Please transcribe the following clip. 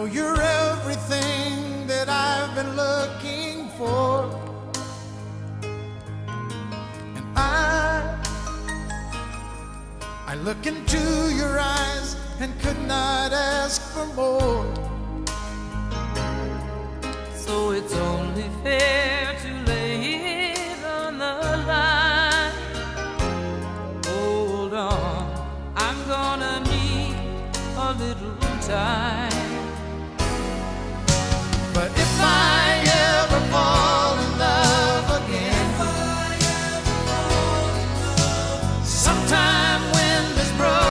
know you're everything that I've been looking for, and I look into your eyes and could not ask for more. So it's only fair to lay it on the line. Hold on, I'm gonna need a little time.